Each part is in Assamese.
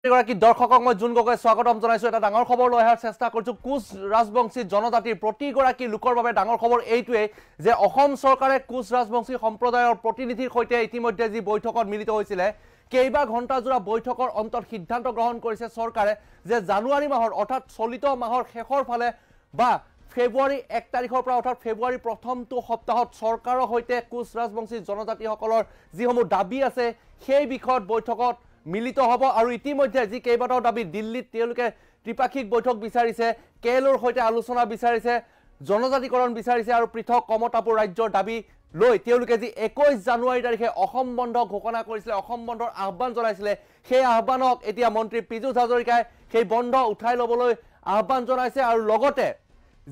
এগৰাকী দৰ্শকক মই জুন গগৈ স্বাগতম জনাইছো। এটা ডাঙৰ খবৰ লৈ অহাৰ চেষ্টা কৰিছো। কোচ ৰাজবংশী জনজাতিৰ প্ৰতিগৰাকী লোকৰ বাবে ডাঙৰ খবৰ এইটোৱে যে অসম চৰকাৰে কোচ ৰাজবংশী সম্প্ৰদায়ৰ প্ৰতিনিধিৰ সৈতে ইতিমধ্যে যি বৈঠকত মিলিত হৈছিলে, কেইবা ঘণ্টাজোৰা বৈঠকৰ অন্তত সিদ্ধান্ত গ্ৰহণ কৰিছে চৰকাৰে যে জানুৱাৰী মাহৰ অৰ্থাৎ চলিত মাহৰ শেষৰ ফালে বা ফেব্ৰুৱাৰী 1 তাৰিখৰ পৰা অৰ্থাৎ ফেব্ৰুৱাৰী প্ৰথমটো সপ্তাহত চৰকাৰৰ সৈতে কোচ ৰাজবংশী জনজাতিসকলৰ যিসমূহ দাবী আছে সেই বিষয়ত বৈঠকত মিলিত হ'ব। আৰু ইতিমধ্যে যি কেইবাটাও দাবী দিল্লীত তেওঁলোকে ত্ৰিপাক্ষিক বৈঠক বিচাৰিছে, কেএলৰ সৈতে আলোচনা বিচাৰিছে, জনজাতিকৰণ বিচাৰিছে আৰু পৃথক কমতাপুৰ ৰাজ্যৰ দাবী লৈ তেওঁলোকে যি 21 জানুৱাৰী তাৰিখে অসম বন্ধ ঘোষণা কৰিছিলে, অসম বন্ধৰ আহ্বান জনাইছিলে, সেই আহ্বানক এতিয়া মন্ত্ৰী পীযুষ হাজৰিকাই সেই বন্ধ উঠাই ল'বলৈ আহ্বান জনাইছে। আৰু লগতে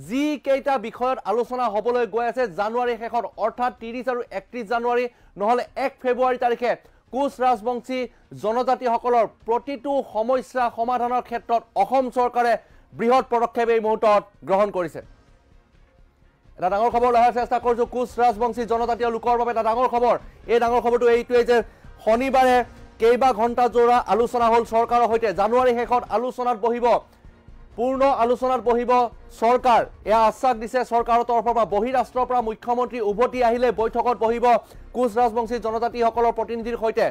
যি কেইটা বিষয়ত আলোচনা হ'বলৈ গৈ আছে জানুৱাৰী শেষত অৰ্থাৎ 30 আৰু 31 জানুৱাৰী নহ'লে 1 ফেব্ৰুৱাৰী তাৰিখে কোচ ৰাজবংশী জনজাতিসকলৰ প্ৰতিটো সমস্যা সমাধানৰ ক্ষেত্ৰত অসম চৰকাৰে বৃহৎ পদক্ষেপ এই মুহূৰ্তত গ্ৰহণ কৰিছে। এটা ডাঙৰ খবৰ লহাৰ চেষ্টা কৰিছো কোচ ৰাজবংশী জনজাতীয় লোকৰ বাবে। এটা ডাঙৰ খবৰ, এই ডাঙৰ খবৰটো এইটোৱেই যে শনিবাৰে কেইবা ঘণ্টা জোৰা আলোচনা হ'ল চৰকাৰৰ সৈতে। জানুৱাৰী শেষত আলোচনাত বহিব, পূৰ্ণ আলোচনাত বহিব চৰকাৰ, এয়া আশ্বাস দিছে চৰকাৰৰ তৰফৰ পৰা। বহিৰাষ্ট্ৰৰ পৰা মুখ্যমন্ত্ৰী উভতি আহিলে বৈঠকত বহিব কোচ ৰাজবংশী জনজাতিসকলৰ প্ৰতিনিধিৰ সৈতে।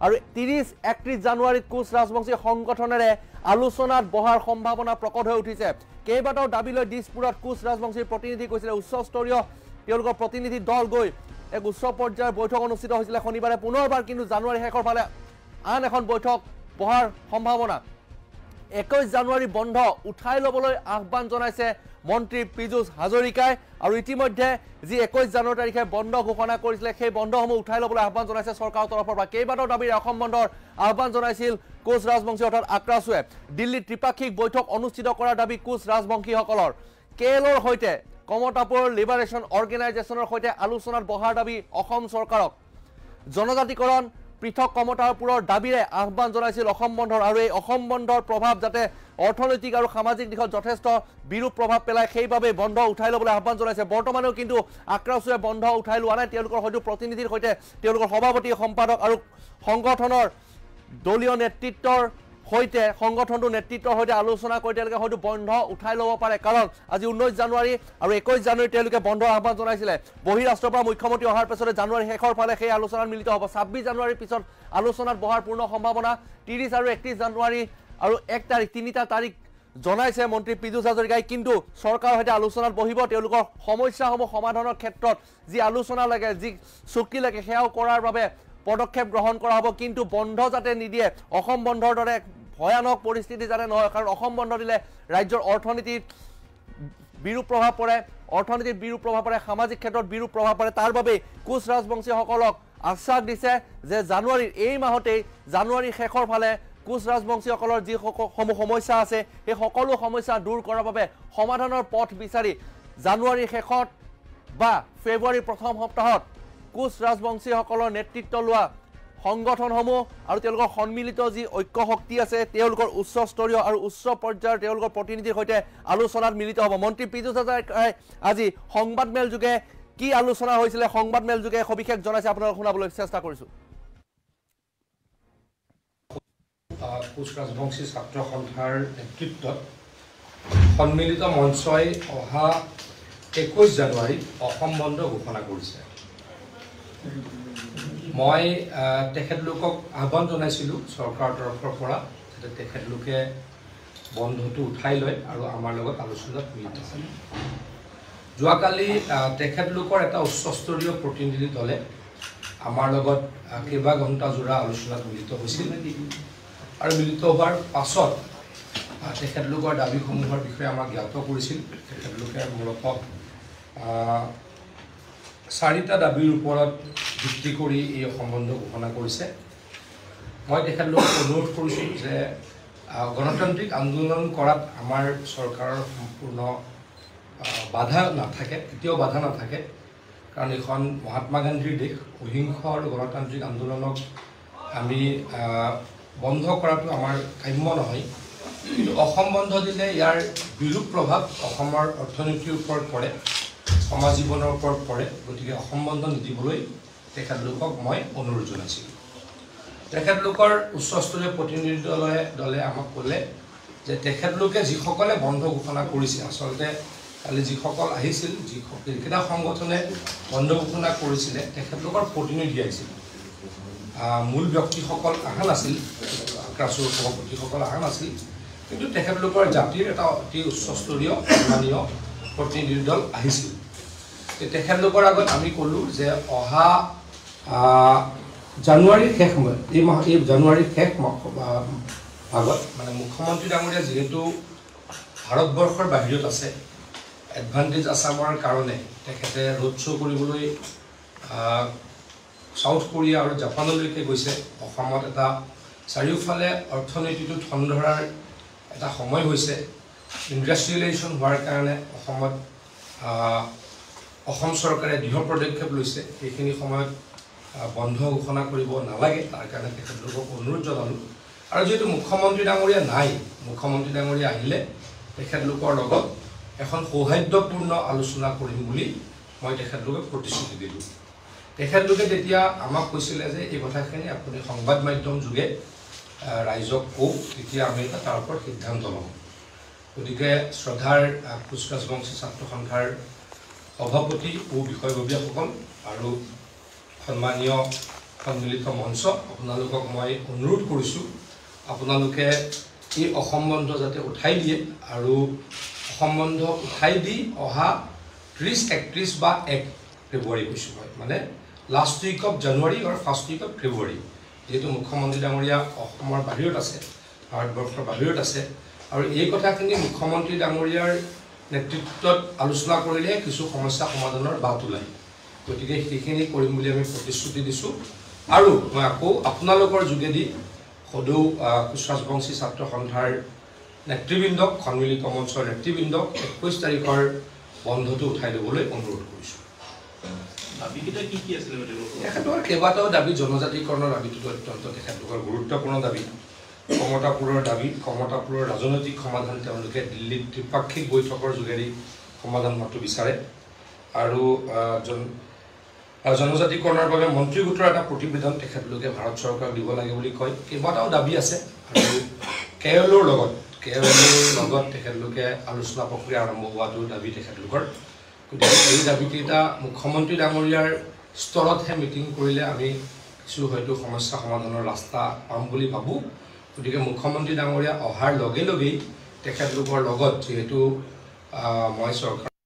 আৰু 30-31 জানুৱাৰীত কোচ ৰাজবংশী সংগঠনেৰে আলোচনাত বহাৰ সম্ভাৱনা প্ৰকট হৈ উঠিছে। কেইবাটাও দাবী লৈ দিছপুৰত কোচ ৰাজবংশীৰ প্ৰতিনিধি গৈছিলে, উচ্চস্তৰীয় তেওঁলোকৰ প্ৰতিনিধি দল গৈ এক উচ্চ পৰ্যায়ৰ বৈঠক অনুষ্ঠিত হৈছিলে শনিবাৰে। পুনৰবাৰ কিন্তু জানুৱাৰী শেষৰ ফালে আন এখন বৈঠক বহাৰ সম্ভাৱনা। 21 জানুৱাৰী বন্ধ উঠাই ল'বলৈ আহ্বান জনাইছে মন্ত্ৰী পীযুষ হাজৰিকাই। আৰু ইতিমধ্যে যি 21 জানুৱাৰী তাৰিখে বন্ধ ঘোষণা কৰিছিলে সেই বন্ধসমূহ উঠাই ল'বলৈ আহ্বান জনাইছে চৰকাৰৰ তৰফৰ পৰা। কেইবাটাও দাবীৰে অসম বন্ধৰ আহ্বান জনাইছিল কোচ ৰাজবংশী অৰ্থাৎ আক্ৰাছুৱে। দিল্লীত ত্ৰিপাক্ষিক বৈঠক অনুষ্ঠিত কৰাৰ দাবী কোচ ৰাজবংশীসকলৰ। কেএলৰ সৈতে কমতাপুৰ লিবাৰেশ্যন অৰ্গেনাইজেশ্যনৰ সৈতে আলোচনাত বহাৰ দাবী অসম চৰকাৰক। জনজাতিকৰণ পৃথক কমতাপুৰৰ দাবীৰে আহ্বান জনাইছিল অসম বন্ধৰ। আৰু এই অসম বন্ধৰ প্ৰভাৱ যাতে অৰ্থনৈতিক আৰু সামাজিক দিশত যথেষ্ট বিৰূপ প্ৰভাৱ পেলায় সেইবাবে বন্ধ উঠাই ল'বলৈ আহ্বান জনাইছে। বৰ্তমানেও কিন্তু আক্ৰাছুৱে বন্ধ উঠাই লোৱা নাই। তেওঁলোকৰ হয়তো প্ৰতিনিধিৰ সৈতে তেওঁলোকৰ সভাপতি সম্পাদক আৰু সংগঠনৰ দলীয় নেতৃত্বৰ সৈতে সংগঠনটোৰ নেতৃত্বৰ সৈতে আলোচনা কৰি তেওঁলোকে হয়তো বন্ধ উঠাই ল'ব পাৰে। কাৰণ আজি 19 জানুৱাৰী আৰু 21 জানুৱাৰী তেওঁলোকে বন্ধৰ আহ্বান জনাইছিলে। বহিৰাষ্ট্ৰৰ পৰা মুখ্যমন্ত্ৰী অহাৰ পিছতে জানুৱাৰী শেষৰ ফালে সেই আলোচনাত মিলিত হ'ব। 26 জানুৱাৰীৰ পিছত আলোচনাত বহাৰ পূৰ্ণ সম্ভাৱনা। 30 আৰু 31 জানুৱাৰী আৰু 1 তাৰিখ, তিনিটা তাৰিখ জনাইছে মন্ত্ৰী পীযুষ হাজৰিকাই। কিন্তু চৰকাৰৰ সৈতে আলোচনাত বহিব, তেওঁলোকৰ সমস্যাসমূহ সমাধানৰ ক্ষেত্ৰত যি আলোচনা লাগে, যি চুক্তি লাগে সেয়াও কৰাৰ বাবে পদক্ষেপ গ্ৰহণ কৰা হ'ব। কিন্তু বন্ধ যাতে নিদিয়ে, অসম বন্ধৰ দৰে ভয়ানক পৰিস্থিতি যাতে নহয়। কাৰণ অসম বন্ধ দিলে ৰাজ্যৰ অৰ্থনীতিত বিৰূপ প্ৰভাৱ পৰে, সামাজিক ক্ষেত্ৰত বিৰূপ প্ৰভাৱ পৰে। তাৰ বাবেই কোচ ৰাজবংশীসকলক আশ্বাস দিছে যে জানুৱাৰীৰ এই মাহতেই, জানুৱাৰীৰ শেষৰ ফালে কোচ ৰাজবংশীসকলৰ যিসমূহ সমস্যা আছে সেই সকলো সমস্যা দূৰ কৰাৰ বাবে সমাধানৰ পথ বিচাৰি জানুৱাৰীৰ শেষত বা ফেব্ৰুৱাৰীৰ প্ৰথম সপ্তাহত কোচ ৰাজবংশীসকলৰ নেতৃত্ব লোৱা সংগঠনসমূহ আৰু তেওঁলোকৰ সন্মিলিত যি ঐক্য শক্তি আছে তেওঁলোকৰ উচ্চস্তৰীয় আৰু উচ্চ পৰ্যায়ৰ তেওঁলোকৰ প্ৰতিনিধিৰ সৈতে আলোচনাত মিলিত হ'ব। মন্ত্ৰী পীযুষ হাজৰিকাই আজি সংবাদমেল যোগে কি আলোচনা হৈছিলে সংবাদমেল যোগে সবিশেষ জনাইছে আপোনালোকক শুনাবলৈ চেষ্টা কৰিছোঁ। কোচ ৰাজবংশী ছাত্ৰ সন্থাৰ নেতৃত্বত সন্মিলিত মঞ্চই অহা 21 জানুৱাৰীত অসম বন্ধ ঘোষণা কৰিছে। মই তেখেতলোকক আহ্বান জনাইছিলোঁ চৰকাৰৰ তৰফৰ পৰা যাতে তেখেতলোকে বন্ধটো উঠাই লয় আৰু আমাৰ লগত আলোচনাত মিলিত হয়। যোৱাকালি তেখেতলোকৰ এটা উচ্চস্তৰীয় প্ৰতিনিধি দলে আমাৰ লগত কেইবা ঘণ্টা জোৰা আলোচনাত মিলিত হৈছিল। আৰু মিলিত হোৱাৰ পাছত তেখেতলোকৰ দাবীসমূহৰ বিষয়ে আমাক জ্ঞাত কৰিছিল। তেখেতলোকে মূলতঃ 4টা দাবীৰ ওপৰত ভিত্তি কৰি এই অসম বন্ধ ঘোষণা কৰিছে। মই তেখেতলোকক অনুৰোধ কৰিছোঁ যে গণতান্ত্ৰিক আন্দোলন কৰাত আমাৰ চৰকাৰৰ সম্পূৰ্ণ বাধা নাথাকে, কেতিয়াও বাধা নাথাকে। কাৰণ এইখন মহাত্মা গান্ধীৰ দেশ। অহিংস আৰু গণতান্ত্ৰিক আন্দোলনক আমি বন্ধ কৰাটো আমাৰ কাম্য নহয়। কিন্তু অসম বন্ধ দিলে ইয়াৰ বিৰূপ প্ৰভাৱ অসমৰ অৰ্থনীতিৰ ওপৰত পৰে, সমাজ জীৱনৰ ওপৰত পৰে। গতিকে অসম বন্ধ নিদিবলৈ তেখেতলোকক মই অনুৰোধ জনাইছিলোঁ। তেখেতলোকৰ উচ্চস্তৰীয় প্ৰতিনিধি দলে আমাক ক'লে যে তেখেতলোকে যিসকলে বন্ধ ঘোষণা কৰিছে আচলতে কালি যিসকল আহিছিল যিকেইটা সংগঠনে বন্ধ ঘোষণা কৰিছিলে তেখেতলোকৰ প্ৰতিনিধি আহিছিল মূল ব্যক্তিসকল অহা নাছিল ক্ৰাছৰ সভাপতিসকল অহা নাছিল কিন্তু তেখেতলোকৰ জাতিৰ এটা অতি উচ্চস্তৰীয় সন্মানীয় প্ৰতিনিধি দল আহিছিল তেখেতলোকৰ আগত আমি ক'লোঁ যে অহা জানুৱাৰীৰ শেষ সময়ত এই জানুৱাৰীৰ শেষ আগত মানে মুখ্যমন্ত্ৰী ডাঙৰীয়া যিহেতু ভাৰতবৰ্ষৰ বাহিৰত আছে এডভান্টেজ আছামৰ কাৰণে তেখেতে ৰোড শ্ব' কৰিবলৈ সাউথ কোৰিয়া আৰু জাপানলৈকে গৈছে অসমত এটা চাৰিওফালে অৰ্থনীতিটো ঠন ধৰাৰ এটা সময় হৈছে ইণ্ডাষ্ট্ৰিয়েলাইজেশ্যন হোৱাৰ কাৰণে অসমত অসম চৰকাৰে দৃঢ় পদক্ষেপ লৈছে সেইখিনি সময়ত বন্ধ ঘোষণা কৰিব নালাগে তাৰ কাৰণে তেখেতলোকক অনুৰোধ জনালোঁ আৰু যেহেতু মুখ্যমন্ত্ৰী ডাঙৰীয়া নাই মুখ্যমন্ত্ৰী ডাঙৰীয়া আহিলে তেখেতলোকৰ লগত এখন সৌহাৰ্দ্যপূৰ্ণ আলোচনা কৰিম বুলি মই তেখেতলোকক প্ৰতিশ্ৰুতি দিলোঁ তেখেতলোকে তেতিয়া আমাক কৈছিলে যে এই কথাখিনি আপুনি সংবাদ মাধ্যম যোগে ৰাইজক কওক তেতিয়া আমি তাৰ ওপৰত সিদ্ধান্ত ল'ম গতিকে শ্ৰদ্ধাৰ কোচ ৰাজবংশী ছাত্ৰ সন্থাৰ সভাপতি ও বিষয়ববীয়াসকল আৰু সন্মানীয় সন্মিলিত মঞ্চ আপোনালোকক মই অনুৰোধ কৰিছোঁ আপোনালোকে এই অসম বন্ধ যাতে উঠাই দিয়ে আৰু অসম বন্ধ উঠাই দি অহা 30-31 বা 1 ফেব্ৰুৱাৰী কৈছোঁ মই মানে লাষ্ট উইক অফ জানুৱাৰী আৰু ফাৰ্ষ্ট উইক অফ ফেব্ৰুৱাৰী যেহেতু মুখ্যমন্ত্ৰী ডাঙৰীয়া অসমৰ বাহিৰত আছে ভাৰতবৰ্ষৰ বাহিৰত আছে আৰু এই কথাখিনি মুখ্যমন্ত্ৰী ডাঙৰীয়াৰ নেতৃত্বত আলোচনা কৰিলে কিছু সমস্যা সমাধানৰ বাট ওলায় গতিকে সেইখিনি কৰিম বুলি আমি প্ৰতিশ্ৰুতি দিছোঁ আৰু মই আকৌ আপোনালোকৰ যোগেদি সদৌ কোচ ৰাজবংশী ছাত্ৰ সন্থাৰ নেতৃবৃন্দক সন্মিলিত মঞ্চৰ নেতৃবৃন্দক 21 তাৰিখৰ বন্ধটো উঠাই দিবলৈ অনুৰোধ কৰিছোঁ তেখেতৰ কেইবাটাও দাবী জনজাতিকৰণৰ দাবীটো অত্যন্ত তেখেতলোকৰ গুৰুত্বপূৰ্ণ দাবী কমতাপুৰৰ ৰাজনৈতিক সমাধান তেওঁলোকে দিল্লীত ত্ৰিপাক্ষিক বৈঠকৰ যোগেদি সমাধান হোৱাটো বিচাৰে আৰু জনজাতিকৰণৰ বাবে মন্ত্ৰী গোটৰ এটা প্ৰতিবেদন তেখেতলোকে ভাৰত চৰকাৰক দিব লাগে বুলি কয় কেইবাটাও দাবী আছে আৰু কেৰলৰ লগত তেখেতলোকে আলোচনা প্ৰক্ৰিয়া আৰম্ভ হোৱাটো দাবী তেখেতলোকৰ গতিকে এই দাবীকেইটা মুখ্যমন্ত্ৰী ডাঙৰীয়াৰ স্তৰতহে মিটিং কৰিলে আমি কিছু হয়তো সমস্যা সমাধানৰ ৰাস্তা পাম বুলি ভাবোঁ গতিকে মুখ্যমন্ত্ৰী ডাঙৰীয়া অহাৰ লগে লগেই তেখেতলোকৰ লগত যিহেতু মই চৰকাৰ